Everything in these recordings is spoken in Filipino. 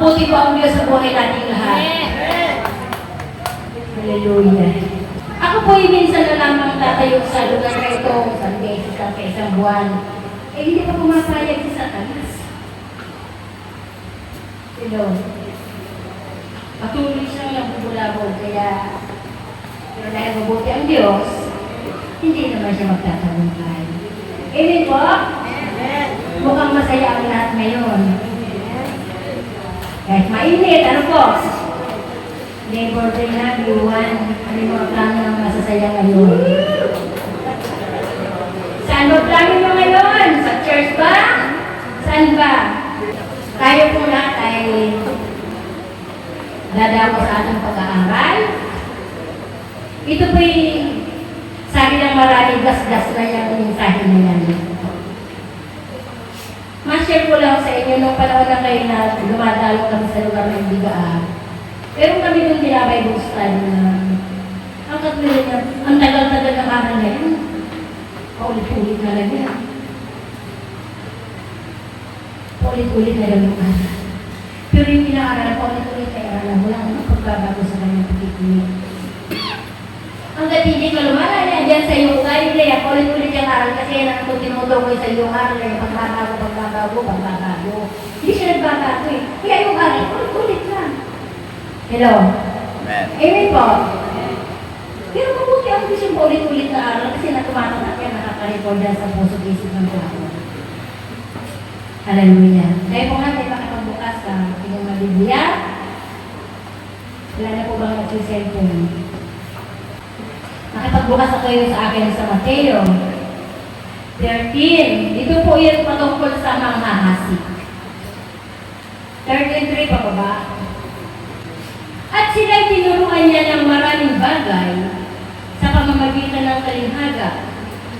Mabuti po ang Diyos sa buhay nating lahat. Hallelujah. Ako po ay minsan na lamang tatayo sa lugar na ito, isang beses sa isang buwan. Eh, hindi pa pumapayag si Satanas. Hello. Patuloy siyang nabubulabog, kaya pero dahil mabuti ang Diyos, hindi naman siya magtatagumpay. Amen po? Mukhang masaya ang lahat ngayon. Kahit mainit, ano po? Labor Day na, B1. Ano yung mga plano ng masasaya ngayon? Saan ba plano nyo ngayon? Sa church ba? Saan ba? Tayo po lahat ay dadawa sa ating pag-aaral. Ito po'y sabi ng marami, gas-gas na yung mensahe na yan. Ma-share ko lang sa inyo nung panahon na kayo na dumadalo kami sa lugar ng Bigaan. Pero kami nung Bible study na ang katulad na, ang tagal-tagal ng aral na yun. Paulit-ulit na lang yan. Paulit-ulit na lang yung aral. Pero yung pinaaral, paulit-ulit na aral, wala nang pagbabago sa kanyang pagkikinig. Hanggat hindi ka lumala niya dyan sa iyong ugali, kaya paulit-ulit yung aral kasi yan ang tinutukoy sa iyong aral, yung pagbabago. Hindi siya nagbabago eh. Kaya yung aral, paulit-ulit lang. Hello? Amen. Amen po. Pero mabuti ang gusto yung paulit-ulit na aral kasi natumatak yan, nakaka-record yan sa puso isip ng tao. Hallelujah. Kaya po nga tayo makapagbukas sa inyong mga Biblia. Wala na po bang nag-cellphone? Nakipagbukas ako yun sa akin sa Mateo 13. Ito po yan patungkol sa manghahasik. 13:3 pa ba? At sila'y tinuruan niya ng maraming bagay sa pamamagitan ng talinghaga.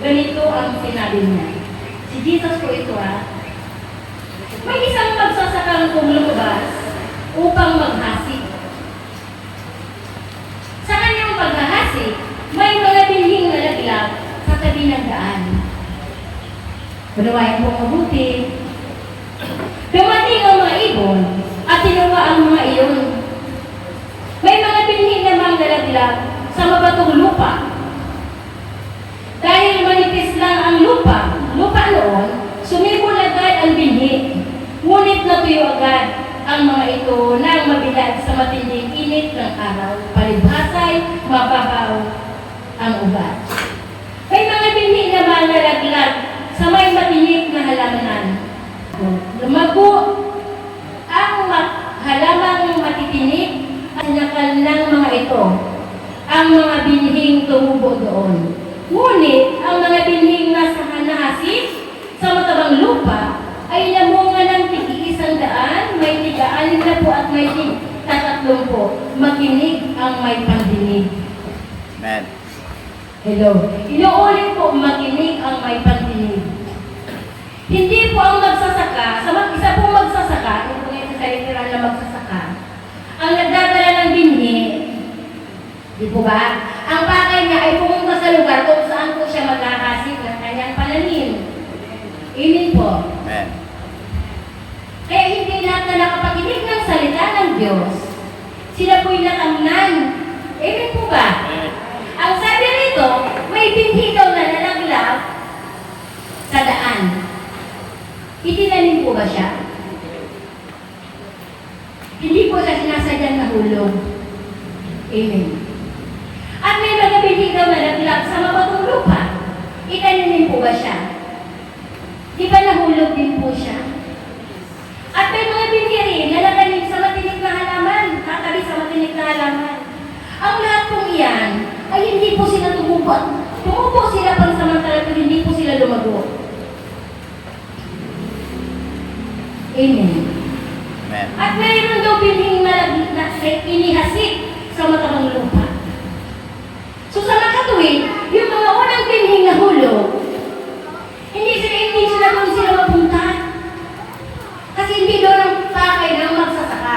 Ganito ang sinabi niya. Si Jesus po ito may isang magsasakang lumabas upang maghasik. Sa kanyang paghahasik, may mga binhing nalaglag sa tabi ng daan. Unawain po mabuti. Dumating ang mga ibon at tinuwa ang mga iyon. May mga binhing namang nalaglag sa mabatong lupa. Dahil manipis lang ang lupa noon, sumibol agad ang binhi. Ngunit natuyo agad ang mga ito nang mabilad sa matinding init ng araw. Palibhasay, mababaw ang ugat. May mga binhi naman nalaglag sa may matinik na halamanan. Lumago ang halamang matitinik at sinakal ng mga ito ang mga binhing tumubo doon. Ngunit ang mga binhing nasa nahasik sa matabang lupa ay namunga ng tig-100, may tig-60 at may tig-30. Makinig ang may pandinig. Amen. Hello. Inuulit po, makinig ang may pandinig. Hindi po ang magsasaka, isa pong magsasaka, ito po ngayon sa literal na magsasaka, ang nagdadala ng binhi, di po ba? Ang pakay niya ay pumunta sa lugar kung saan po siya maghahasik ng kanyang pananim. Amen po. Amen. Kaya hindi lahat na nakapakinig ng salita ng Diyos, sila po'y natamnan. Amen po ba? Amen. Ang sabi rito, may binhi daw na nalaglag sa daan. Itinanim po ba siya? Hindi po siya sinasadyang nahulog. Amen. At may mga binhi daw na nalaglag sa mabatong lupa. Itinanim po ba siya? Di ba nahulog din po siya? At may mga binhi rin na natanim sa matinik na halaman, nakatabi sa matinik na halaman. Ang lahat pong iyan ay hindi po sila tumubo. Tumubo sila pansamantala pero hindi po sila lumago. Amen. Amen. At mayroon daw binhing na inihasik sa matabang lupa. So sa makatuwid, yung mga unang binhing na hulog, hindi sila kung sila mapunta. Kasi hindi doon ang pakay ng magsasaka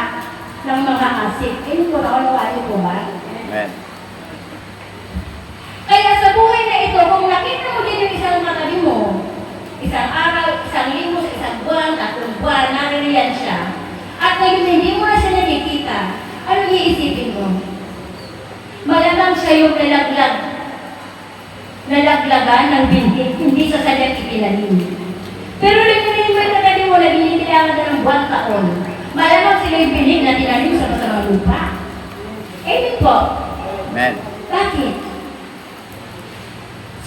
ng mga asik. Ayun po, nakunawain po ba? Amen. Kaya sa buhay na ito, kung nakita mo din yung isang katabi mo, isang araw, isang linggo, isang buwan, 3 buwan, naririyan siya, at ngayon hindi mo siya yung nalaglagan ng binhi, hindi sa sadyang ipinalim. Pero rin mo yung nagaling mo na binibilangan na ng buwan taon. Malamang sila yung binhi na tinalim sa masamang lupa. Amen po. Amen. Bakit?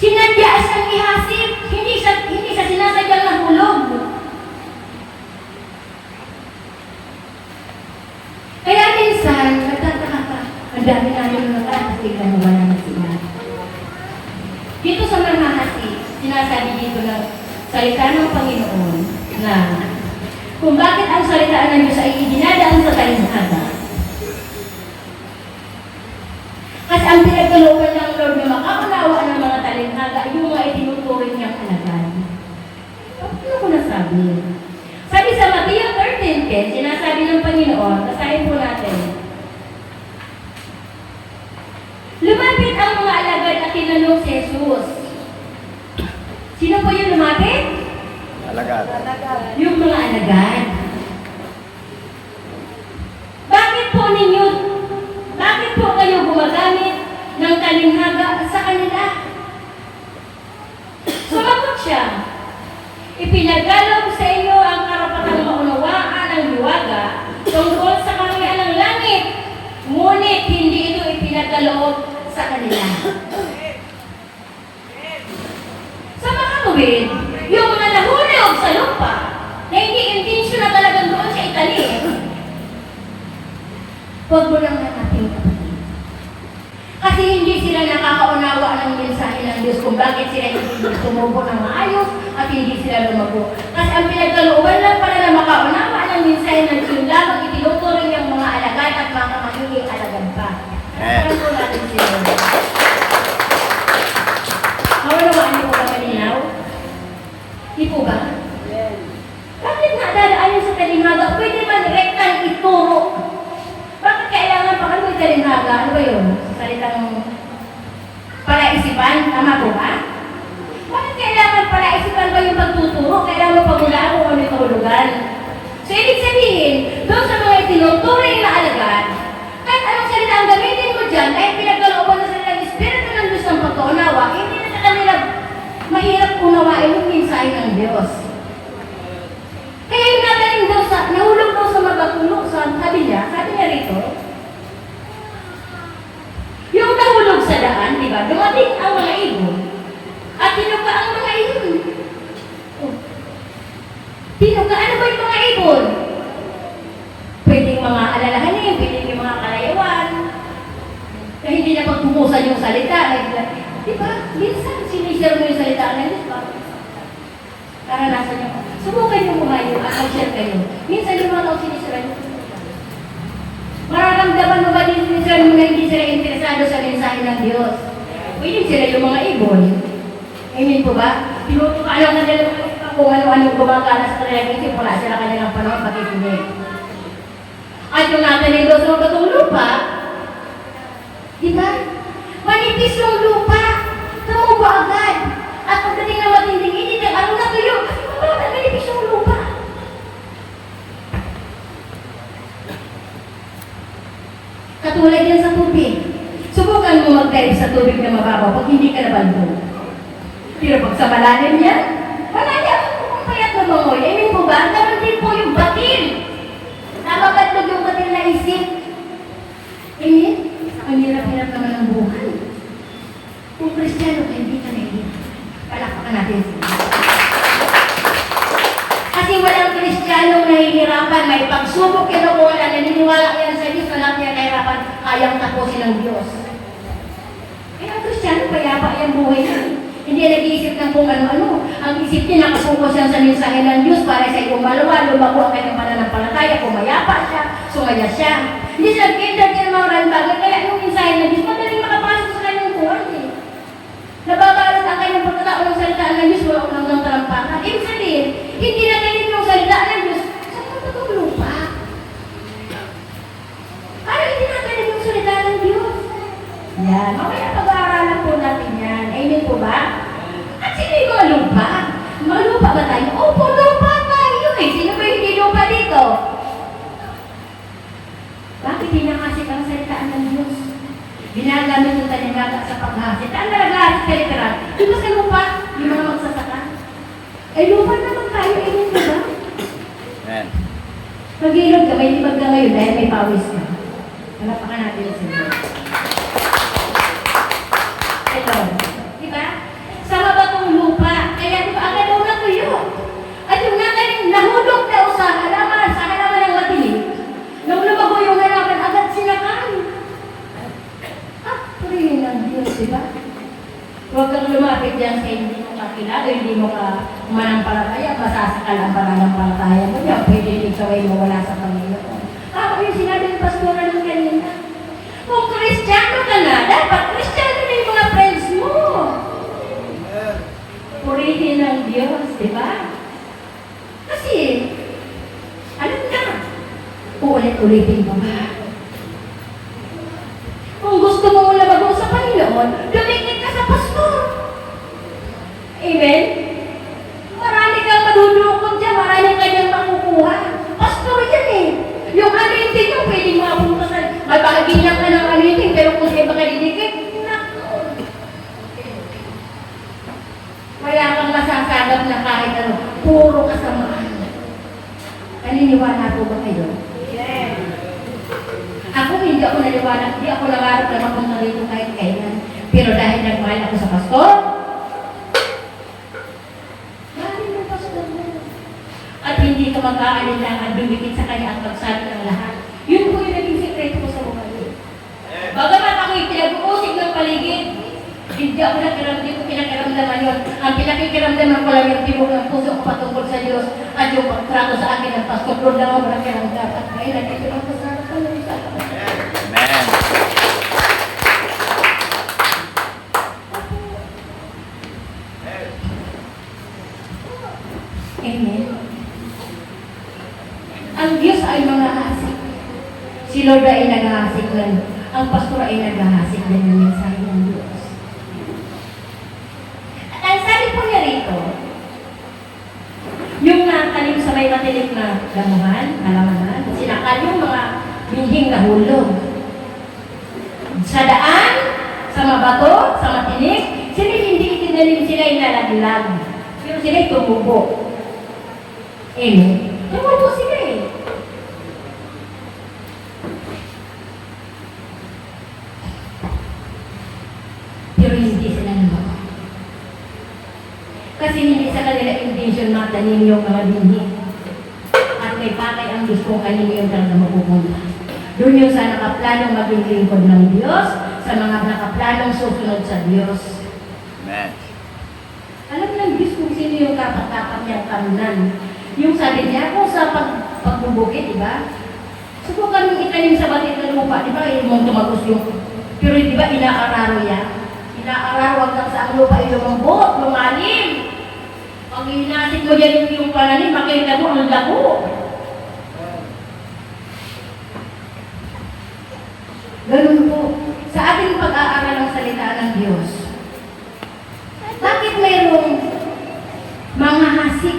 Sinadya siyang ihasip, hindi sa sinasadyang nahulog. Kaya minsan, nagtataka ka, ang dami namin mga kasi biglang wala na sila. Dito sa Manghahasi, sinasabi dito ng salita ng Panginoon na kung bakit ang salita ng Diyos ay idinadaan sa talinhaga. Kasi ang pinagkalooban ng Lord na makakaunawa ng mga talinhaga, yung mga itinuturing niyang alagad. Ano ko nasabi? Sabi sa Mateo 13:10, sinasabi ng Panginoon, basahin po natin. Lumapit ang mga alagad at tinanong si Jesus. Sino po yung lumapit? Alagad. Yung mga alagad. Bakit po kayo gumagamit ng talinhaga sa kanila? Sumagot siya. Ipinagalaw sa inyo ang karapatang maunawaan ng liwaga tungkol sa karangyaan ng langit, ngunit hindi ito ipinagaloob sa kanila. Sa makatuwid, yung mga nahulog sa lupa na hindi intensyon na talagang doon siya italim, huwag mo lang natin kapatid. Kasi hindi sila nakakaunawa ng mensahe ng Diyos kung bakit sila hindi tumubo ng maayos at hindi sila lumago. Kasi ang pinagkalooban lang pala na makaunawa ng mensahe ng Diyos lamang itinuturing yung mga alagad at mga magiging alagad pa. Parang po natin sila. Maunawaan niyo po ba malinaw? Di po ba? Bakit nga dadaanin sa talinhaga? Pwede man rektang ituro. Bakit kailangan pa kami talinhaga? Ano ba yun? Salitang palaisipan? Tama po ba? Bakit kailangan palaisipan ba yung pagtuturo? Kailangan pagulaan kung ano yung kahulugan. So, ibig sabihin, doon sa mga itinuturing na alagad, kahit anong salita ang gamitin mo dyan, kahit pinagkalooban na sila ng Espiritu ng Diyos ng pagkaunawa, hindi na sa kanila mahirap unawain yung mensahe ng Diyos. Kaya yung nagaling daw nahulog daw sa magatulo sa sabi niya rito, yung nahulog sa daan, di ba, dumating ang mga ibon, at tinuka ang mga ibon. Oh. Tinuka, ano ba yung mga ibon? Pwedeng mga alalahanin, pwedeng yung mga kalayawan, na hindi na pagtumusan yung salita. Di ba, minsan sinishare mo yung salita ng Diyos ba? Karanasan nyo. Subukan nyo kumayo at mag-share kayo. Minsan yung mga tao sinishare nyo. Mararamdaman mo ba din sinishare mo na hindi sila interesado sa mensahe ng Diyos? Pwede sila yung mga ibon. Amen po ba? Tinutukaan lang na nila kung ano-ano gumagana sa kanilang isip, wala sila kanilang panahon pag-ipinig. At yung natin Diyos ng batong lupa, di ba? Manipis yung lupa, tumubo agad. At pagdating na matinding init, ano na tuyo? Kasi wala, manipis yung lupa. Katulad yan sa tubig. Subukan mo mag-dive sa tubig na mababaw pag hindi ka nabanto. Pero pag sa malalim yan, malaya kung payat na mangoy. Amen po ba? Naman din po yung batil. Nakabatlog yung batil na isip. Amen? Ang hirap-hirap naman ang buhay. Kung Kristiyano ka, hindi ka nahihirap. Palakpakan natin sila. Kasi walang Kristiyanong nahihirapan. May pagsubok kinukuha, naniniwala yan sa Diyos na lahat niya kahirapan, kayang tapusin ng Diyos. Kaya ang Kristiyano, payapa yung buhay niya. Hindi nag-iisip ng kung ano-ano. Ang isip niya, nakasuko siya sa mensahe ng Diyos para sa umalawa, lumago ang kanyang pananampalataya, pumayapa siya, sumaya siya. Hindi siya nag-entertain ng mga ranbagan, kaya yung mensahe ng Diyos, madaling makapasok sa kanyang buwan eh. Nababalot ang kanyang pagkatao ng salita ng Diyos, wala ko ng tarampakan. Ibig sabihin, hindi na ganit yung salita ng Diyos, saan mo itong lupa? Ano hindi na ganit yung salita ng Diyos? Yan, mamaya pag-aaralan po natin yan. Amen po ba? At sino yung mga lupa? Mga lupa ba tayo? Opo, lupa tayo eh. Sino ba hindi lupa dito? Bakit pinakasik ang salitaan ng Diyos? Ginagamit yung talinga paghasit. Ang nalagasit ka literal. Di ba sa lupa, yung mga magsasaka? Eh, lupa naman tayo, eh, di ba? Amen. Pag-ilog ka, may libag ka ngayon dahil may pawis ka. Palapakan natin yung sila. Ito, di ba? Sama ba itong lupa? Kaya di ba, agad daw natuyo. At yung natanim, nahulog daw sa halaman ng matinig. Nung lumago yung halaman, agad sinakan. Ah, purihin ng Diyos, di ba? Huwag kang lumapit dyan sa hindi mo kakilala, hindi mo ka manampalataya, masasakal ang pananampalataya mo yan, pwede yung saway mo wala sa Panginoon. Ako yung sinabi ng pastora ng kanina. Kung Kristiyano ka na, dapat Kristiyano na yung mga friends mo. Purihin ng Diyos, di ba? Kasi, alam na, uulit-ulitin pa ba? Kung gusto mo lumabog sa Panginoon, lumikit ka sa pastor. Amen? Marami kang madudukot dyan, marami kanyang makukuha. Pastor yan eh. Yung anointing mo, pwedeng mapunta sa... Magpakagilang ka ng anointing, pero kung sa'yo baka didikit, nako. Wala kang masasagap na kahit ano, puro kasamaan. Naniniwala po ba kayo? Yes. Ako hindi ako naniwala, hindi ako nangarap na mapunta rito kahit kailan. Pero dahil nagmahal ako sa pastor, dahil ng pastor mo. At hindi ka mag-aalinlangan, dumikit sa kanya ang pagsabi ng lahat. Yun po yung naging sekreto ko sa buhay. Bagamat ako'y pinag-uusig ng paligid, hindi ako hindi ko pinakiramdaman yun. Ang pinakikiramdaman ko lang yung tibok ng puso ko patungkol sa Diyos at yung pagtrato sa akin ng pastor. Doon lang ako nakiramdam at ngayon nagkikiram ko sa Amen. Amen. Ang Diyos ay manghahasik. Si Lord ay naghahasik lang. Ang pastor ay naghahasik din ng mensahe ng Diyos. At ang sabi po niya rito, yung natanim sa may matinik na damuhan, halamanan, sinakal yung mga binhing nahulog. Sa daan, sa mabato, sa matinik, sila hindi itinanim, sila inalaglag. Pero sila tumubo. Tumubo sila eh. Pero hindi sila nabago. Kasi hindi sa kanila intention matanim yung mga binhi. At may pakay ang Diyos kung kanino yung talaga mapupunta. Doon yung sa nakaplanong maging lingkod ng Diyos, sa mga nakaplanong susunod sa Diyos. Amen. Alam ng Diyos kung sino yung kapat-kapat niyang karunan. Yung sabi niya, kung sa pagbubukit, di ba? Subukan mong itanim sa batik ng lupa, di ba? Mong tumagos yung... Pero di ba, inaararo yan? Inaararo hanggang sa ang lupa ay lumambot, lumalim. Pag inasin mo yan yung pananim, makita mo ang labo. Ganun po. Sa ating pag-aaral ng salita ng Diyos, bakit mayroong mga hasik?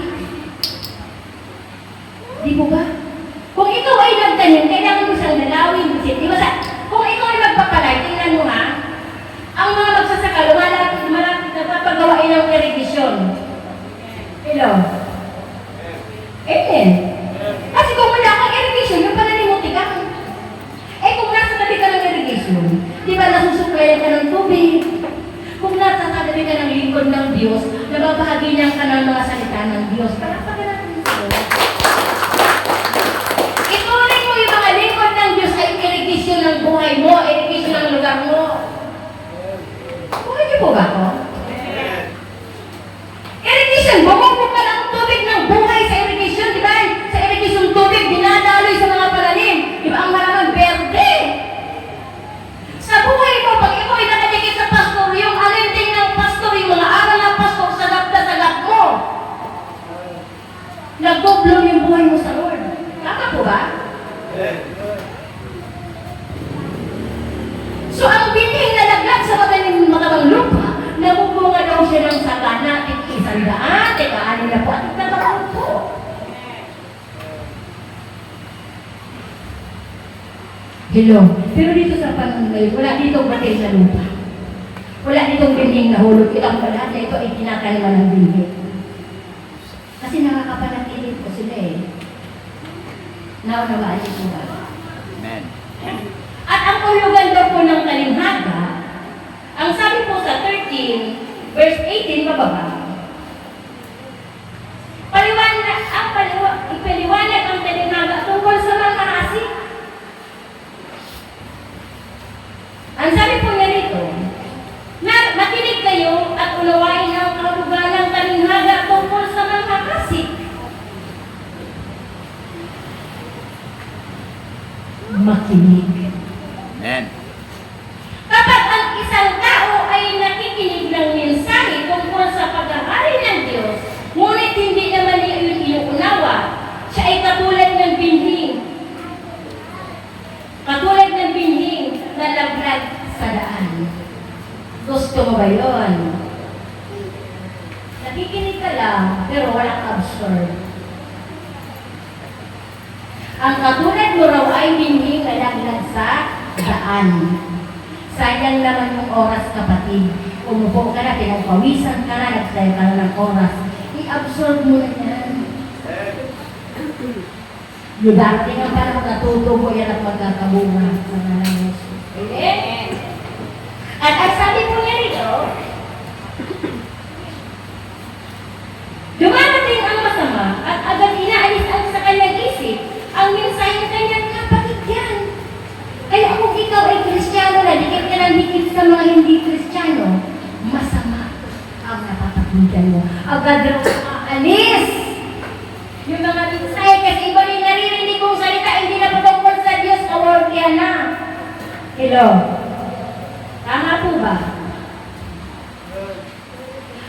Di po ba? Kung ikaw ay nagtanim, kailangan mo siyang dalawin. Di ba? Kung ikaw ay magpapalay, tingnan mo ha, ang mga magsasaka, malapit na papagawain ng irrigation. Hello? Amen. Kasi kung wala kang irrigation, yung pananim mo tigang. Eh kung nasa tabi ka ng irrigation, di ba nasusuklayan ka ng tubig? Kung nasa tabi ka ng lingkod ng Diyos, nababahagi ka ng mga salita ng Diyos. Palakpakan natin ito. Ituloy mo yung mga lingkod ng Diyos ay irrigation ng buhay mo, irrigation ng lugar mo. Buhay niyo po ba ako? Irrigation, bumubog ka ng tubig ng buhay sa irrigation, di ba? Sa irrigation tubig, dinadaloy sa mga palalim. Di ba ang maramang verde? Sa buhay mo, pag ikaw ay nakadikit sa pastor, yung alinting ng pastor, yung mga aral ng pastor, sagap na sagap mo. Nagdoblong yung buhay mo sa Lord. Tama po ba? So ang binhing nalaglag sa matabang lupa, namumunga daw siya ng sagana, isang daan, teka-anin na po, at nagkakaroon po. Hello. Pero dito sa panahon ngayon, wala dito batil na lupa. Wala ditong binhing nahulog. Ito ang lahat na ito ay tinataniman ng binhi. Kasi nakakapanatili po sila eh. Naunawaan niyo po ba? Amen. At ang ulugan daw po ng kalimhaga, ang sabi po sa 13, verse 18, bababa, ipaliwanag ang kalimhaga tungkol sa mga asik. Ang sabi po niya rito, na makinig kayo at unawain ang kahulugan ng kalimhaga tungkol sa mga asik. Makinig. Amen. Kapag ang isang tao ay nakikinig ng mensahe tungkol sa pag-aari ng Diyos, ngunit hindi naman niya yun inuunawa, siya ay katulad ng binhing. Katulad ng binhing na laglag sa daan. Gusto mo ba yun? Nakikinig ka lang, pero walang absorb. Ang katulad mo raw ay binhing na laglag sa daan. Sayang naman yung oras, kapatid. Umupo ka na, pinagpawisan ka na, nagsayo ka na ng oras. I-absorb mo na yan. Yung darating ang panahon na tutubo yan at magkakabunga sa ngalan ng Jesus. Amen? At ang sabi po niya rito, dumarating ang masama at agad inaalis ang sa kanyang isip ang mensahe kanyang napakinggan. Kaya kung ikaw ay Kristiyano na dikit ka ng dikit sa mga hindi Kristiyano, masama ang napapakinggan mo. Agad raw aalis yung mga mensahe kasi iba rin naririnig kong salita, hindi na patungkol sa Diyos, kaworkya na. Hello? Tama po ba?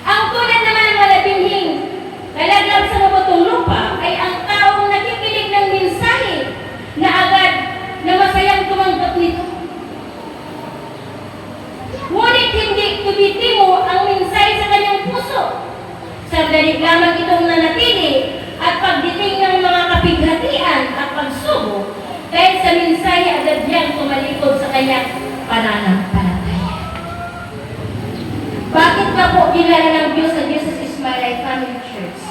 Ang tulad naman ng malabinhing nalaglag sa mabutong lupa ay ang taong nakikinig ng mensahe na agad na masayang tumanggap nito. Ngunit hindi tubitimo ang mensahe sa kanyang puso. Sandali lamang itong nanatili at pagdating ng mga kapighatian at pagsubok, dahil sa mensahe agad niyang tumalikod sa kanyang pananampalataya. Bakit ba po kilala ng Diyos na Jesus is my life family church?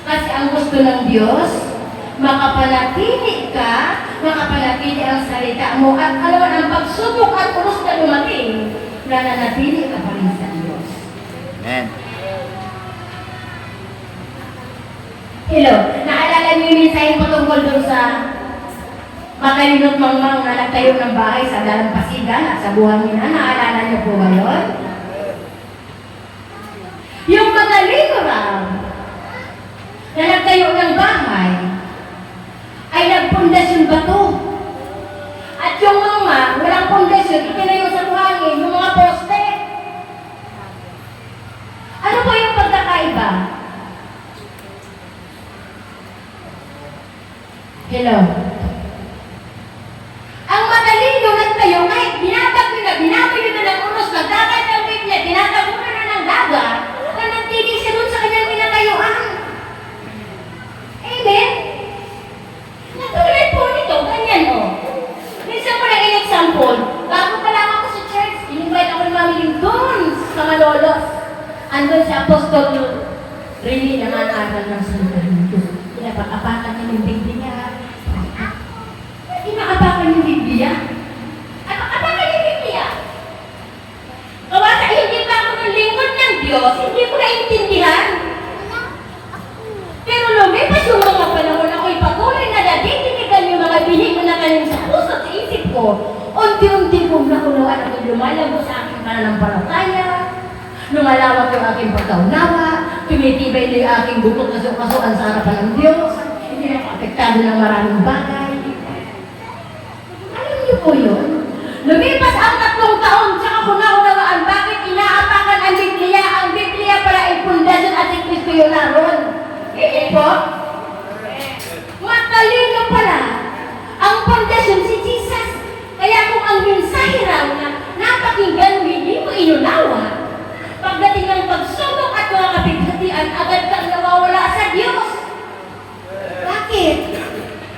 Kasi ang gusto ng Diyos, makapanatili ka, makapanatili ang salita mo, at alam ang pagsubok at ulos na dumating, nananatili ka pa rin sa Diyos. Amen. Hello, naalala niyo yung mensahe patungkol doon sa makalinot mangmang na nagtayo ng bahay sa dalampasigan at sa buwan nila? Naalala niyo po ba yun? Yung mga liberal na nagtayo ng bahay ay nagpundasyon bato. At yung mga walang pundasyon, itinayo sa buhangin, yung mga poste. Ano po yung pagkakaiba? Hello? Ang matalino nagtayo, kahit binabagyo na ng unos, nagdagat ng Biblia, tinatago na ng dagat, nanatili siya doon sa kanyang pinatayuan. Amen? Natulad po nito, ganyan o. Minsan po naging example, bago pa lang ako sa church, in-invite ako ng mamiling doon sa Malolos. Andun si Apostol Rini na nangaral ng salita ng Diyos. Pinapakapakan niya ng Biblia. Inaapakan yung Biblia. Apakan yung Biblia. Kawasa, hindi pa ako ng lingkod ng Diyos, hindi ko naintindihan. Pero lumipas yung mga panahon, ako'y patuloy na naditinigan yung mga binig na nakalim sa puso at sa isip ko. Unti-unti kong nakunawaan at lumalago sa aking pananampalataya. Lumalawak yung aking pagkaunawa. Tumitibay na yung aking bukod kaso-kasuan sa harapan ng Diyos. Hindi na apektado ng maraming bagay. Alam niyo po yun? Lumipas ang 3 taon, tsaka ko naunawaan bakit inaapakan ang Biblia. Ang Biblia pala ay pundasyon at si Kristo yun naroon. Hindi po? Matalino pala. Ang pundasyon si Jesus. Kaya kung ang mensahe raw na napakinggan mo, hindi mo inunawa, pagdating ng pagsubok at mga kapighatian, agad kang nawawala sa Diyos. Bakit?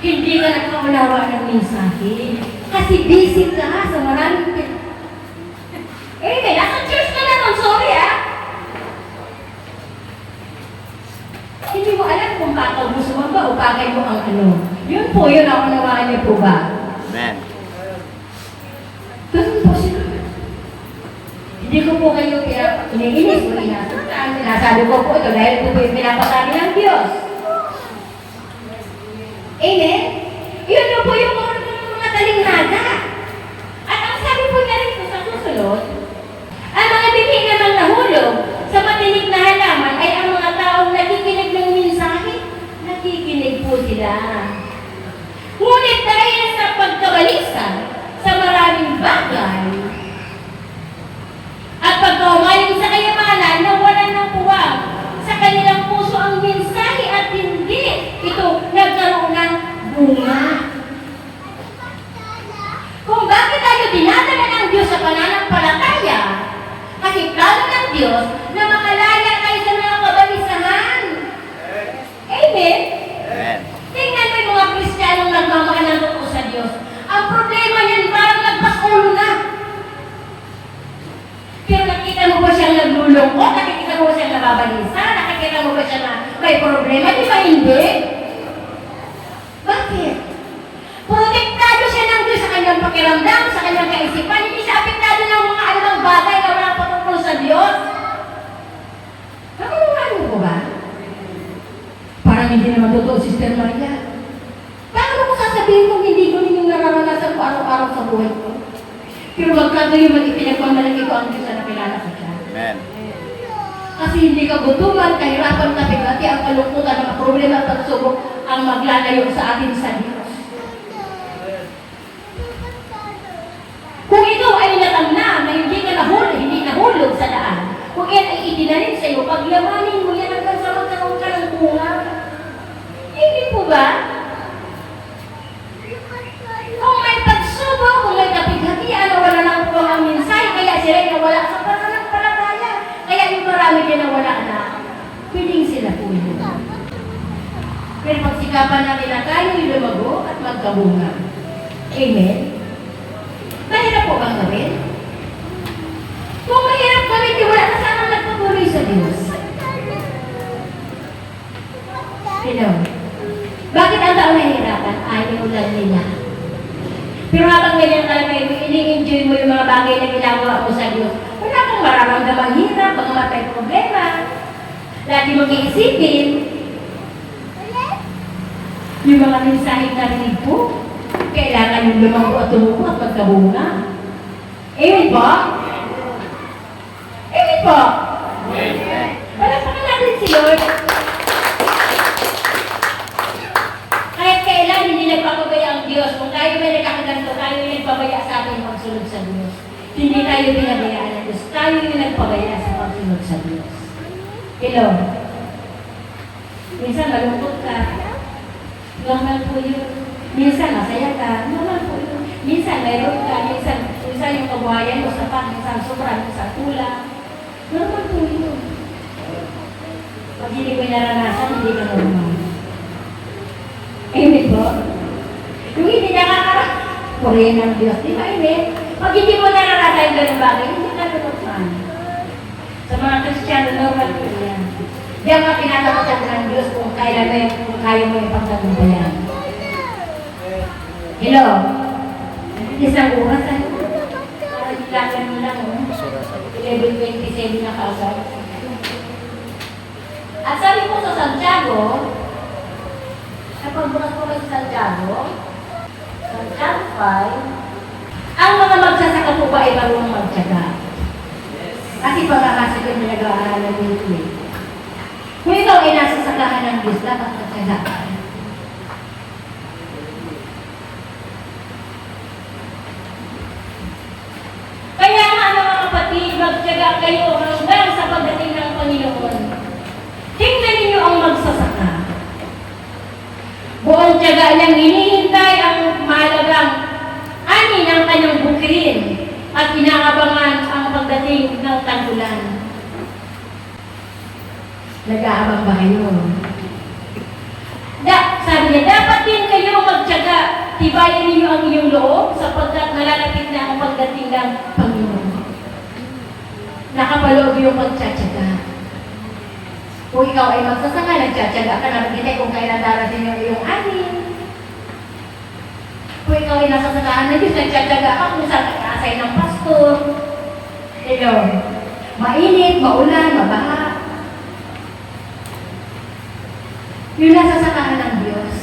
Hindi ka nakaunawa ng mensahe. Kasi busy ka sa maraming Amen. Nasa church pakaubusuhan ba o pakay mo ang ano. Yun po, yun ang unawaan niyo po ba? Amen. Ganun po sila. Hindi ko po kayo iniinis o inasabi. Sinasabi ko po ito dahil po yung pinapasabi ng Diyos. Amen? Yun po yung mga talinghada. At ang sabi po niya rin po sa susunod, ang mga binhi namang nahulog sa matinig na halaman ay ang mga taong nakikinig ng mensahe. Nakikinig po sila. Ngunit dahil sa pagkabalisa sa maraming bagay at pagkaumaling sa kayamanan na wala ng puwang sa kanilang puso ang mensahe at hindi ito nagkaroon ng bunga. Kung bakit tayo dinadala ng Diyos sa pananampalataya, kasi plano ng Diyos na makalaya tayo sa mga kabalisahan. Amen? Amen. Tingnan mo yung mga Kristiyanong nagmamahal ng totoo sa Diyos. Ang problema niyan parang nagpas-ulo na. Pero nakita mo ba siyang naglulungkot? Nakikita mo ba siyang nababalisa? Nakikita mo ba siya na may problema? Di ba hindi? Bakit? Protektado siya ng Diyos sa kanyang pakiramdam, sa kanyang kaisipan. Hindi siya apektado ng mga anumang bagay na wala patungkol sa Diyos. Nakulungan mo ba? Parang hindi naman totoo, Sister Maria. Paano ko sasabihin kung hindi ko yung nararanasan ko araw-araw sa buhay ko? Pero magkano yung ipinagmamalaki ko ang Diyos na nakilala ko siya. Amen. Kasi hindi ka gutuman, kahirapan, kapigati, ang kalungkutan, ang problema at pagsubok ang maglalayo sa atin sa Diyos. Kung ikaw ay natamna na hindi ka nahulog, hindi nahulog sa daan, kung yan ay itinanim sa iyo, pagyamanin mo yan hanggang sa magkaroon ka ng bunga. Hindi po ba? Kung may pagsubok, kung may kapighatian na wala ng puwang ang mensahe, kaya sila ay nawala sa pananampalataya. Kaya yung marami din nawala na, pwedeng sila po yun. Pero pagsikapan natin na tayo yung lumago at magkabunga. Amen? Mahirap po bang gawin? Kung mahirap gawin, di wala na sanang nagpatuloy sa Diyos. Hello? Bakit ang tao nahihirapan? Ayaw lang nila. Pero habang ganyan talaga, ini-enjoy mo yung mga bagay na ginagawa mo sa Diyos, wala kang mararamdamang hirap, mga may problema. Lagi mong iisipin. Yung mga mensaheng narinig po, kailangan yung lumago at tumuko at magkabunga. Amen po? Amen po? Amen. Palakpakan natin si Lord. Kahit kailan hindi nagpapabaya ang Diyos. Kung tayo may nagkakaganto, tayo yung nagpabaya sa atin magsunod sa Diyos. Hindi tayo binabayaan ng Diyos. Tayo yung nagpabaya sa pagsunod sa Diyos. Hello? Minsan malungkot ka. Normal po yun. Minsan masaya ka. Normal po yun. Minsan mayroon ka. Minsan yung kabuhayan mo sa pag. Minsan sobra. Minsan kulang. Normal po yun. Pag hindi ko naranasan, hindi ka normal. Amen po? Yung hindi nakakara, purihin ng Diyos. Di ba, amen? Pag hindi mo naranasan yung ganun bagay, hindi ka normal. Sa mga Kristiyano, normal po yan. Diyan ka pinatapasan ng Diyos kung kaya mo yung pagtagumpayan. Hello? Isang oras ay para dilagan mo lang, 11:27 na kaagad. At sabi po sa Santiago, napagbukas po kayo sa Santiago 5, ang mga magsasaka po ba ay marunong magtyaga? Kasi pagkakasip yung nag-aaral ng ito. Kung ikaw ay nasa sakahan ng Diyos, dapat magtyaga ka. Kaya nga mga kapatid, magtyaga kayo hanggang sa pagdating ng Panginoon. Tingnan ninyo ang magsasaka. Buong tiyaga niyang hinihintay ang mahalagang ani ng kanyang bukirin at inaabangan ang pagdating ng tag-ulan. Nag-aabang ba kayo? Sabi niya, dapat din kayo magtiyaga. Tibayan ninyo ang inyong loob sapagkat nalalapit na ang pagdating ng Panginoon. Nakapaloob yung pagtsatsaga. Kung ikaw ay magsasaka, nagtsatsaga ka na maghintay kung kailan darating yung iyong ani. Kung ikaw ay nasasakaan na Diyos, nagtsatsaga ka kung saan ka-assign ng pastor. Hello. Mainit, maulan, mabaha. Yung nasasakaan ng Diyos.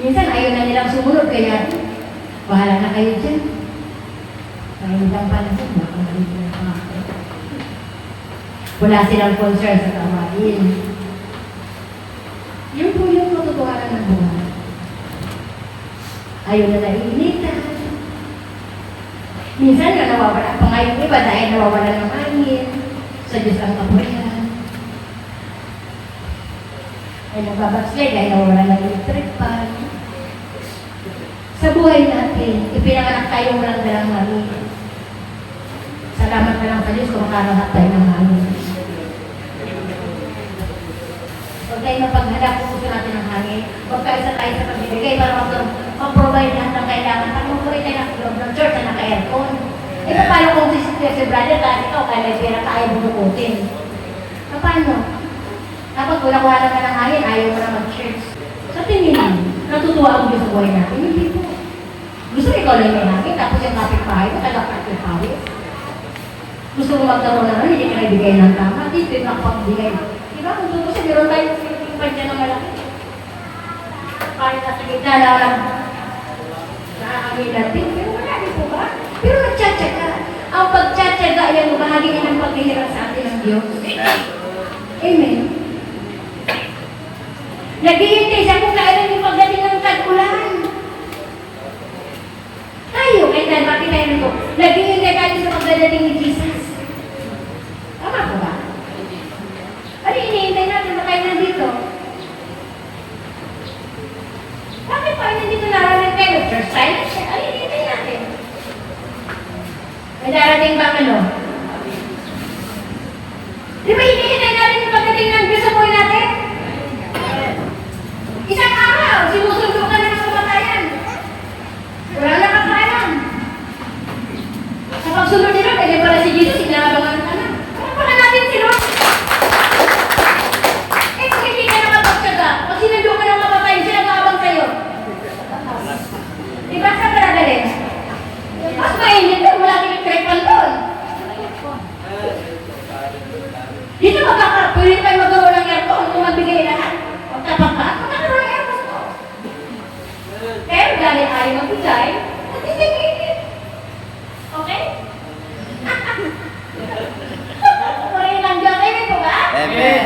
Minsan ayaw na nilang sumunod, kaya bahala na kayo dyan. Mahindang panahon, baka mahindang panahon. Wala silang concern sa gawain. Yun po yung katotohanan ng buhay. Ayaw na naiinitan. Minsan na nawawala pa nga yung iba dahil nawawala ng hangin. Sa Diyos ang kapulihan. Ay nagbabackslide dahil nawawala ng electric pan. Sa buhay natin, ipinanganak tayo walang dalang hangin. Salamat na lang sa Diyos kung makarahat tayo ng hangin. Huwag tayo mapaghanap kung gusto natin ng hangin. Huwag tayo sa tayo sa pagbibigay para mag-provide lahat ng kailangan. Pag mag-provide tayo ng church na naka-aircon. E paano kung si brother kahit ikaw kaya may pera tayo bunukutin? Paano? Kapag wala naman ng hangin, ayaw mo na mag-church. Sa tingin mo, natutuwa ang Diyos sa buhay natin. Hindi po. Gusto mo ikaw lang may hangin, tapos yung kapit-bahay mo, taga-kapit-bahay. Gusto mo magkaroon ng hindi ka naibigay ng tama, di ko nakapagbigay. Diba? Kung tuto siya, meron tayo yung pantya ng malaki. Kahit nasa gitna lang, nakakagay natin, pero wala din po ba? Pero nagtsatsaga. Ang pagtsatsaga, yan, bahagi ng paghihirap sa atin ng Diyos. Amen. Naghihintay siya kung kailan yung pagdating ng tag-ulan. Tayo, kahit dahil bakit tayo nito, naghihintay tayo sa pagdating ni Jesus. Tama po ba? Ano hinihintay natin na tayo nandito? Bakit pa nandito nararamit kayo? Church silence? Ano hinihintay natin? May darating bang ano? Di ba hinihintay natin yung pagdating ng Diyos sa buhay natin? Isang araw, sinusundo ka na ng kamatayan. Wala na kakalan. Sa pagsunod nila, pwede pala si Jesus, inaabangan ka na. Parapakan natin si Lord. Eh, kung hindi ka nakapagsaga, pag sinundo ka ng kamatayan, sila kaabang sa'yo. Diba sa paradalin? Mas mainit doon, wala electric pan doon. Dito pwede tayo magawa ng aircon kung magbigay lahat. Magtapakat, magkakaroon ng aircon mo. Pero dahil ayaw magbigay, natin. Okay? Purihin ang Diyos. Amen po ba? Amen.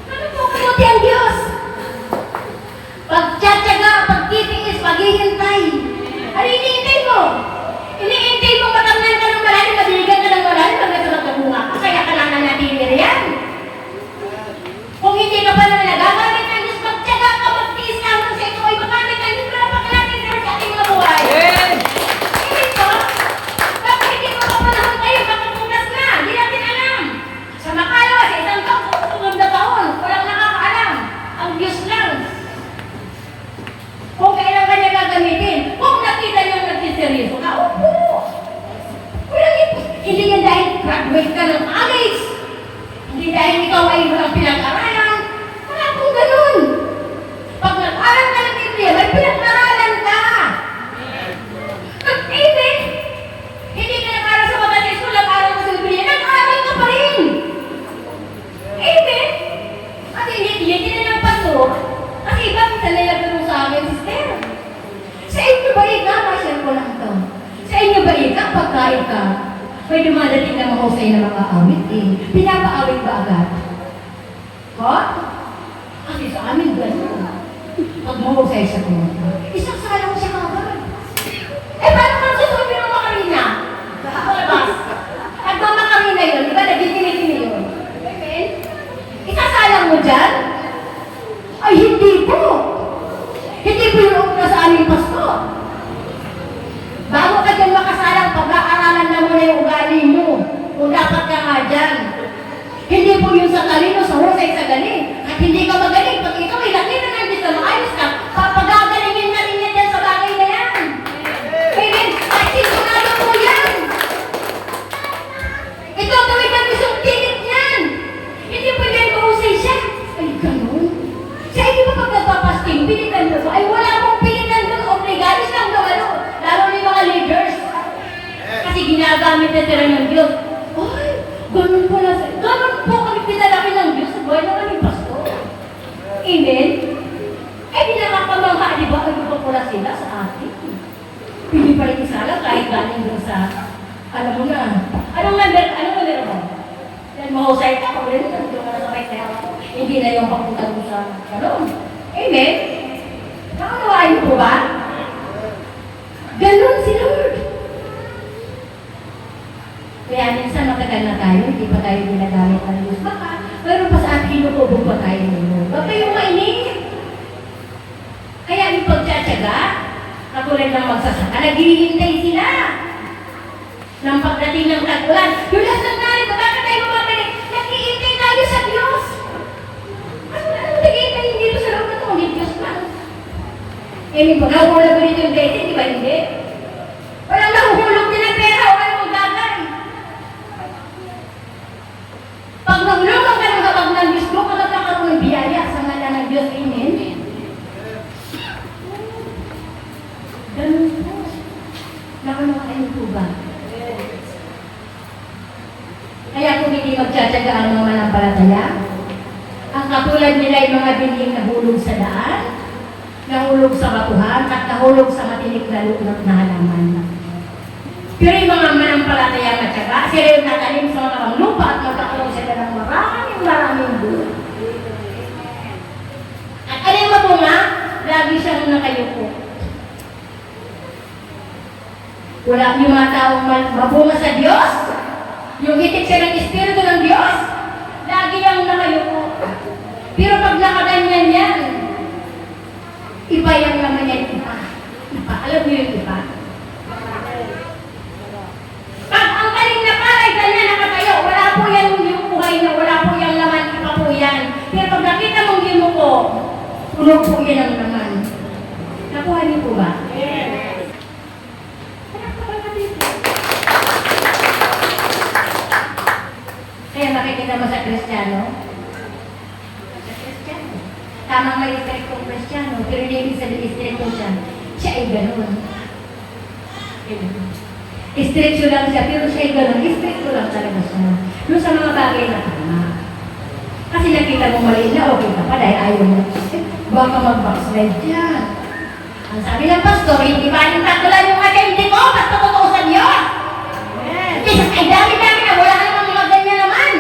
Ano po kabuti ang Diyos? Pagtsatsaga, pagtitiis, paghihintay. Ano hinihintay mo? Hinihintay mo matangnan ka ng malalim, mabiligan ka ng malalim, hanggang sa magkabunga ka, kaya ka lang nanatili riyan. Kung hindi ka pa naman nagagamit ng Diyos, magtsaga ka, magtiis ka hanggang sa ito ay magamit ang Diyos para pagkalatin sa ating mga buhay. Hindi po? Bakit hindi mo pa panahon kayo, makapunas na, hindi natin alam. Sa makalawa, sa isang taon, sa susunod na taon, walang nakakaalam. Ang Diyos lang. Kung kailan ka niya gagamitin, kung nakita niyo nagsiseryoso ka, opo. Hindi yan dahil graduate ka ng college. Hindi dahil ikaw ay walang pinag-aralan. Wala pong ganun. Pag nag-aral ka ng Biblia, may pinag-aralan ka. Amen. Hindi ka nag-aral sa Baptist School, nag-aral ka sa Biblia, nag-aral ka pa rin. Amen. At hindi na ng pastor. Kasi iba, minsan na nagtanong sa akin, sister, sa inyo ba ika? Ma-share ko lang ito. Sa inyo ba ika? Pagkain ka, may dumadating na mahusay na mga awit eh. Pinapaawit ba agad? Ko? Kasi sa amin gano'n. Pag mahusay siya kumanta, isang sala ko siya kagad. Eh, paano kang susubi ng makarina? Palabas. At mga makarina yun, di ba? Nagigini-gini yun. Amen? Isasalang mo dyan? Ay, hindi po. Hindi po yung na sa aming pasto. Bago ka dyan makasalang, pag-aaralan na muna yung ugali mo. Kung dapat ka nga dyan. Hindi po yung sa talino, sa husay, sa galing. At hindi ka magaling. Pag ikaw ay nakita na hindi sa maayos ka, papagagalingin ka rin yan dyan sa bagay na yan. Amen. At sigurado po yan. Ito gawin ang isang tinik niyan. Ginagamit na sila ng Diyos. Ay, ganun po na sila. Ganun po kami pinalaki ng Diyos sa buhay ng aming pastor. Amen? Eh, di nakapamangha, di ba? Ay, pa pula sila sa atin. Hindi pa rin isa lang kahit galing doon sa, alam mo na, anong number mo? Yan, mahusay ka, pag rin, nandun ka na sa may kaya ako. Hindi na yung papunta doon sa, ganun. Amen? Nakanawain po ba? Ganun si Lord. Kaya minsan matagal na tayo, hindi pa tayo ginagamit ng Diyos. Baka, mayroon pa sa atin, hinububog pa tayo ng Lord. Huwag kayong mainit. Kaya yung pagtsatsaga, katulad ng magsasaka, naghihintay sila. Nang pagdating ng tag-ulan, yung lahat ng narito, bakit tayo bumabalik? Naghihintay tayo sa Diyos. Ano naghihintay dito sa loob na ito? Hindi Diyos man. Eh, may pagkahulog dito yung blessing, di ba hindi? Walang nahuhulog din ng pera o anong magagay. Pag naghulog ka ng habag ng Diyos mo, kung nagkakaroon ng biyaya sa ngalan ng Diyos, amen? Ganun po. Nakanawain po ba? Kaya kung hindi magtsatsaga ang mga manampalataya, ang katulad nila ay mga binhing nahulog sa daan, nahulog sa batuhan, at nahulog sa matinik na lupa na halaman. Pero yung mga manampalataya matyaga, sila yung natalim sa mga lupa at magkakaroon sila ng maraming buhay. At alam mo po nga, lagi siyang nakayuko. Wala yung mga taong mabunga sa Diyos, yung hitik siya ng Espiritu ng Diyos, lagi niyang nakayuko. Pero pag nakaganyan yan, iba yung naman yan, iba. Alam niyo yung iba? Pag ang kaling na palay, ganyan nakatayo, wala po yan yung buhay niya, wala po yung laman, iba po yan. Pero pag nakita mong ginuko, puno po yan ang laman. Nakuha niyo po ba? Kaya makikita mo sa Kristiyano, tamang may respektong Kristiyano, pero hindi ibig sabihin istrikto siya. Siya ay ganun. Istrikto lang siya, pero siya ay ganun. Istrikto lang talaga siya. Doon sa mga bagay na tama. Kasi nakita mo mali na, okay ka pa dahil ayaw mo. Baka mag-backslide yan. Ang sabi ng pastor, hindi ba yung tatulan yung hindi ko, basta totoo sa Diyos. Yes. Ay dami-dami na, wala ka namang mga ganyan naman.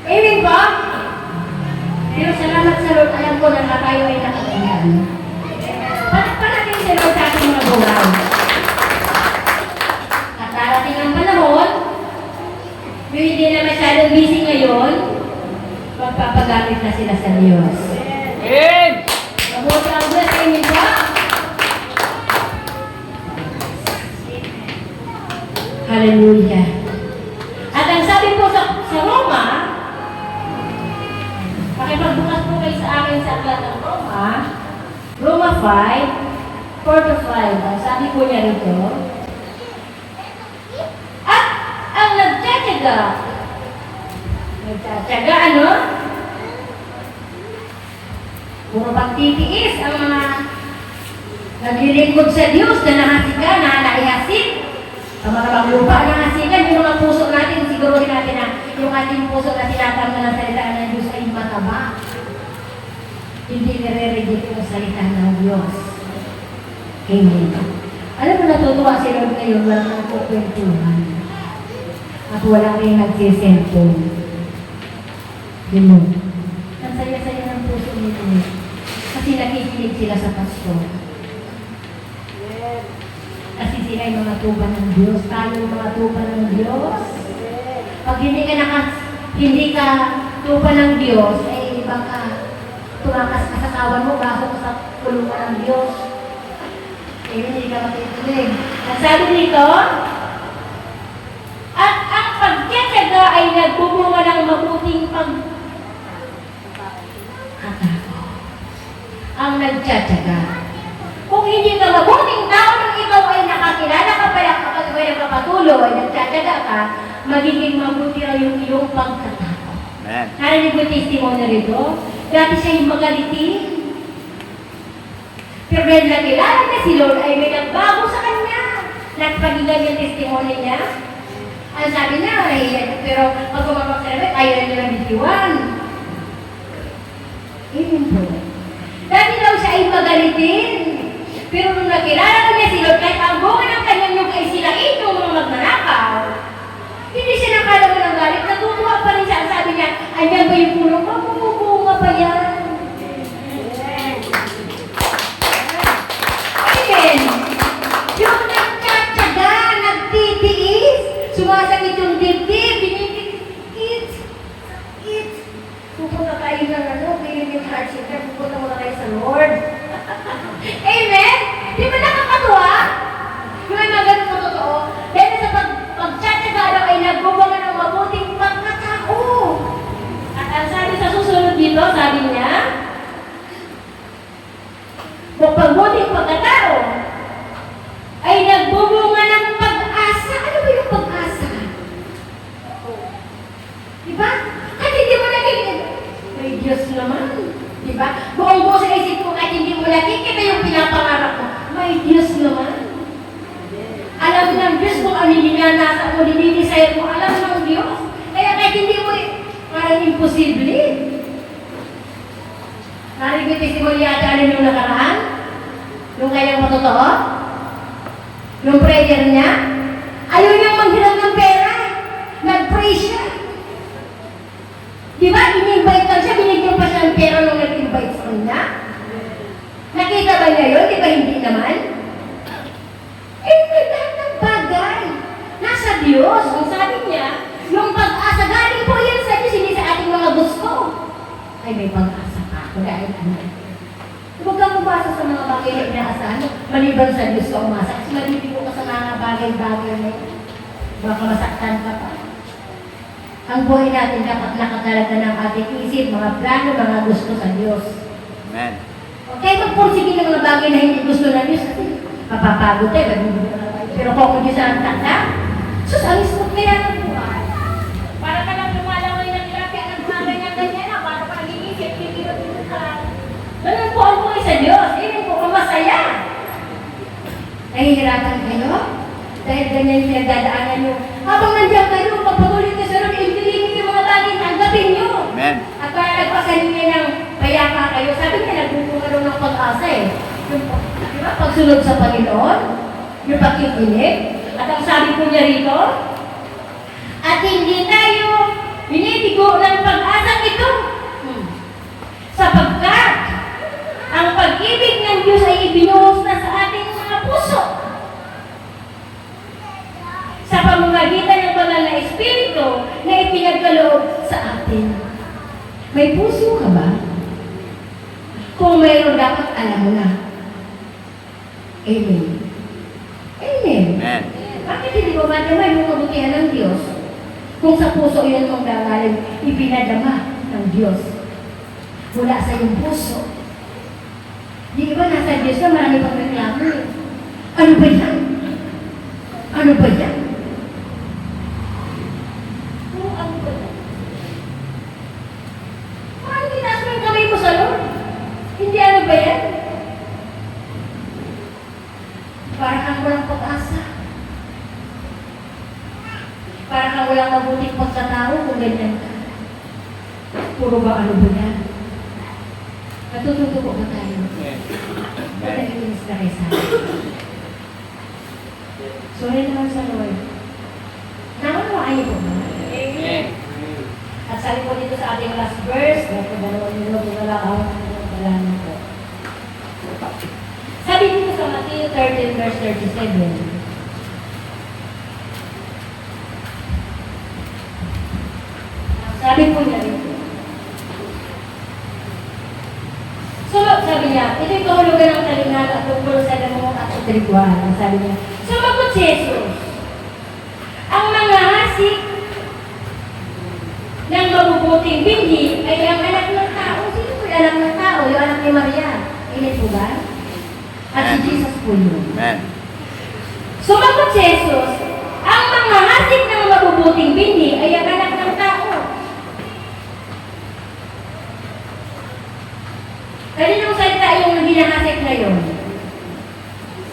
Amen ba? Pero salamat sa Lord, alam ko na tayo ay nakakayan. Patakpan natin si Lord sa ating mga buhay. At darating ang panahon, yung hindi na masyadong busy ngayon, magpapagamit na sila sa Diyos. Amen! Mabuti ang Diyos, amen ba? Hallelujah. At ang sabi po sa Roma, pakipagbukas po kayo sa akin sa aklat ng Roma, Roma 5, 4-5. Ang sabi po niya rito, at ang nagtsatsaga, ano? Puro pagtitiis ang mga naglilingkod sa Diyos na nahasikan, na naihasik. Ang mga lupa na hasikan, yung mga puso natin, siguruhin natin na yung ating puso na tinatama ng salita ng Diyos ay mataba. Hindi nire-reject yung salita ng Diyos. Amen. Alam mo, natutuwa si Lord ngayon, walang nagkukwentuhan. At walang rin nagsiselfone. Yun mo. Ang saya-saya ng puso nito. Kasi nakikinig sila sa pastor. Kasi sila ay mga tupa ng Diyos. Tayo yung mga tupa ng Diyos. Pag hindi ka tupa ng Diyos, eh baka tumakas ka sa kawan mo, baho ka sa kulungan ng Diyos. Eh, hindi ka makikinig. Ang sabi nito, at ang pagtsatsaga ay nagbubunga ng mabuting pagkatao. Ang nagtsatsaga. Kung hindi ka mabuting tao nung ikaw ay nakakilala ka pala kapag may nagpapatuloy, nagtsatsaga ka, magiging mabuti na yung iyong pagkatao. Amen. Narinig mo yung testimony rito? Dati siya yung magalitin. Pero dahil nakilala niya si Lord ay may nagbago sa kanya. Nagpagigay yung testimony niya. Ang sabi niya, nahihiya. Pero pag kumapag sa labit, ayaw na nilang bitiwan. Amen po. Dati daw siya ay magalitin. Pero nung nakilala niya si Lord, kahit ang bunga ng kanyang yung ay sila itong mga magnanakaw, hindi siya nakala mo ng galit. Natutuwa pa rin siya. Ang sabi niya, andyan ba yung puno ko? Bumubunga pa yan. Amen. Yung nagtatsaga, nagtitiis, sumasakit yung dibdib, binibigit, sakit. Pupunta tayo ng yung hardship na pupunta muna tayo sa Lord. Amen? Di ba nakakatuwa? Yung may mga ganun na totoo. Dahil sa pagtsatsaga daw ay nagbubunga ng mabuting pagkatao. At ang sabi sa susunod dito, sabi niya, kung pagbuting pagkatao ay nagbubunga ng pag-asa. Ano ba yung pag-asa? Diba? At hindi mo nakikita. May Diyos naman. Diba? Buong buo sa isip ko kahit hindi mo nakikita yung pinapangarap mo. May Diyos naman. Alam ng Diyos kung ano ninanasa mo, dinidesire mo. Alam ng Diyos. Kaya kahit hindi mo, parang imposible. Narinig yung testimony yata alam yung nakaraan? Yung kanyang matotoo? Yung prayer niya? Ayaw niyang maghiram ng pera. Nag-pray siya. Di ba? In-invite lang siya, binigyan pa siya ng pera nung nag-invite sa kanya. Nakita ba niya yun? Di ba hindi naman? Lahat ng bagay. Nasa Diyos. Ang sabi niya, yung pag-asa, galing po yan sa Diyos, hindi sa ating mga gusto. Ay, may pag-asa ka. Dahil ano? Huwag kang umasa sa mga bagay na inaasahan. Maliban sa Diyos ka umasa. Kasi malibigo ka sa mga bagay-bagay na yun. Baka masaktan ka pa. Ang buhay natin dapat nakatalaga ng ating isip, mga plano, mga gusto sa Diyos. Amen. Okay, magpursige ng mga bagay na hindi gusto ng Diyos kasi mapapagod tayo. Pero kung Diyos ang tanda, sus, ang ismot kaya ng buhay. Para ka lang lumalaway ng grabe ang bagay niya ganyan na, para ka nag-iisip, kikirot-kirot ka lang. Ganun po ang buhay sa Diyos. Hindi po ka masaya. Nahihirapan kayo? Dahil ganyan yung pinagdadaanan nyo. Habang nandiyan kayo, pagpatuloy kayo sa Lord, impiliin yung mga bagay, tanggapin nyo. Amen. At para nagpasanin niya ng payapa kayo, sabi niya, nagbubunga rin ng pag-asa eh. Yung, di ba, pagsunod sa Panginoon, yung pakikinig. At ang sabi ko niya rito, at hindi tayo binibigo ng pag-asang ito. Sapagkat, ang pag-ibig ng Diyos ay ibinuhos na sa ating mga puso. Sa pamamagitan ng banal na Espiritu na ipinagkaloob sa atin. May puso ka ba? Kung mayroon, dapat alam mo na. Amen. Amen. Amen. Bakit hindi mo madamay yung kabutihan ng Diyos? Kung sa puso yun mong dangalin, ipinadama ng Diyos. Mula sa iyong puso. Di ba nasa Diyos na marami pang reklamo eh. Ano ba yan? Ano ba yan? Ano ba yan? Parang tinaas mo yung kamay mo sa Lord. Hindi ano ba yan? Para kang walang pag-asa. Para kang walang mabuting pagkatao kung ganyan ka. Puro ba ano ba yan? Natututo ko ba tayo? Pag-iinis na kayo sa akin. Sorry naman sa Lord. Namanawaan niyo po ba? Amen. At sabi po dito sa ating last verse, dahil dalawang minuto na lang ako, wala na po. Sabi dito sa Matthew 13 verse 37, sabi po niya rito, sabi niya, ito'y kahulugan ng talingan at tungkol sa damong at spiritual. Sabi niya, sumagot si Jesus, ang mga hasik ng mabubuting binhi ay ang anak ng tao. Sino po yung anak ng tao? Yung anak ni Maria. Ilan po ba? At si Jesus po yun. Amen. Sumagot si Jesus, ang mga hasik ng mabubuting binhi ay ang anak ng tao. Kaninong salita yung hinahasik na yun?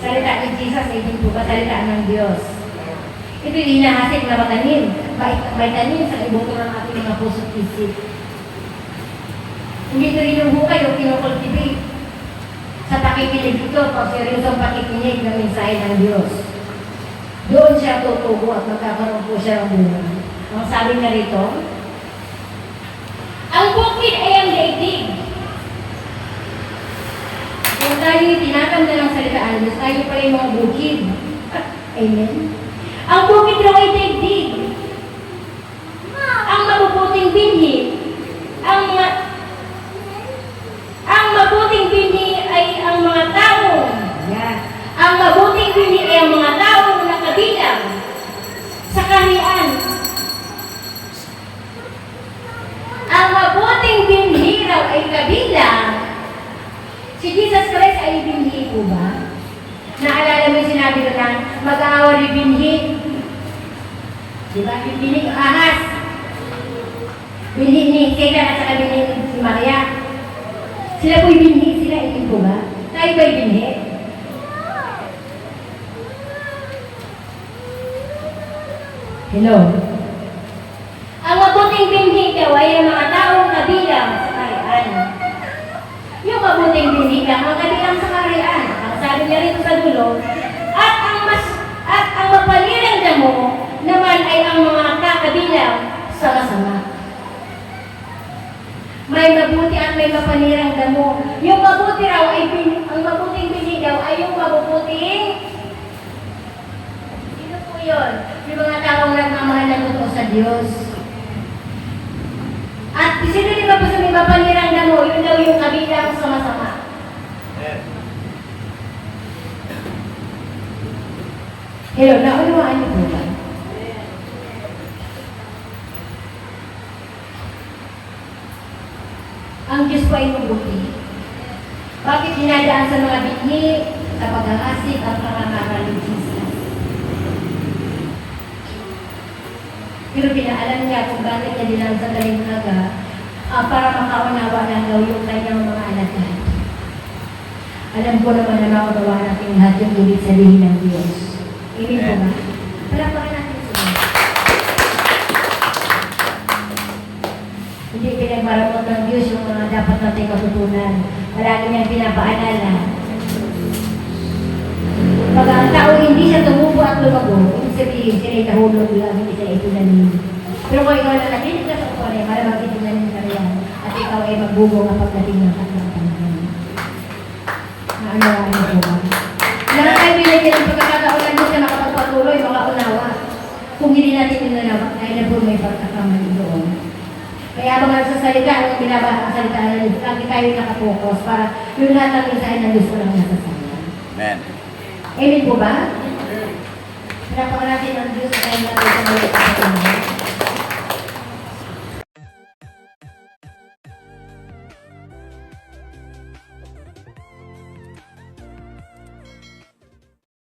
Salita ni Jesus ay hindi po ba salita ng Diyos? Ito yung hinahasik na matanim. May tanim sa ibuto ng ating mga puso't isip. Hindi ito inuhukay o kinukultivate. Sa pakikinig ito, pag seryosong pakikinig ng mensahe ng Diyos. Doon siya tutubo at magkakaroon po siya ng bunga. Ang sabi na rito, ang bukid ay ang daigdig. Kung tayo tinatanda ng salita ng Diyos, tayo pala yung mga bukid. Amen? Ang bukid raw ay daigdig. Ang mabubuting binhi, ang mabuting binhi ay ang mga tao. Yan. Ang mabuting binhi ay ang mga tao na kabilang sa kaharian. Ang mabuting binhi raw ay kabilang. Si Jesus Christ ay binhi po ba? Naalala mo yung sinabi ko na mag-aawa rin binhi. Diba? Yung binhi ahas. Binhi ni Satan at saka binhi ni Maria. Sila po'y binhi, sila hindi po ba? Tayo ba'y binhi? Hello? Ang mabuting binhi daw ay ang mga taong kabilang sa kaharian. Yung mabuting binhi lang ang kabilang sa kaharian. Ang sabi niya rito sa dulo, at ang mapalirang damo naman ay ang mga kakabilang sa masama. May mabuti at may mapanirang damo. Yung mabuti raw ay ang mabuting binhi daw ay yung mabubuting. Sino po yun? Yung mga taong nagmamahal ng totoo sa Diyos. At sino din ba po sa may mapanirang damo? Yun daw yung kabilang sa masama. Hello, naunawaan niyo po ba? Ang Diyos po ay mabuti. Bakit dinadaan sa mga binhi, sa pag-aasik at pangangaral ni Jesus? Pero pinaalam niya kung bakit niya dinaan sa daling naga para makaunawa lang daw yung kanyang mga alagad. Alam ko naman na makaunawa natin lahat yung ibig sabihin ng Diyos. Amen po ba? Palapakan natin sila. Hindi pinagmaramot ng Diyos yung mga dapat natin matutunan. Palagi niyang pinapaalala. Pag ang tao hindi siya tumubo at lumago, ibig sabihin siya ay nahulog lang, hindi siya itinanin. Pero kung ikaw na nakinig ka sa ukol, malamang itinanin ka riyan at ikaw ay magbubong ang pagdating ng taklang panahon. Naunawaan mo ba? Lahat tayo binigyan ng pagkakataon ng Diyos na makapagpatuloy, makaunawa. Kung hindi natin inanawa, ay na po may pagkakamali doon. Kaya habang nagsasalita, ang binabasa ang salita ng Diyos, lagi tayo nakapokus para yung lahat ng mensahe ng Diyos ko lang nasasama. Amen. Amen po ba? Pinapakan natin ang Diyos at tayo natin sa mga kapatid.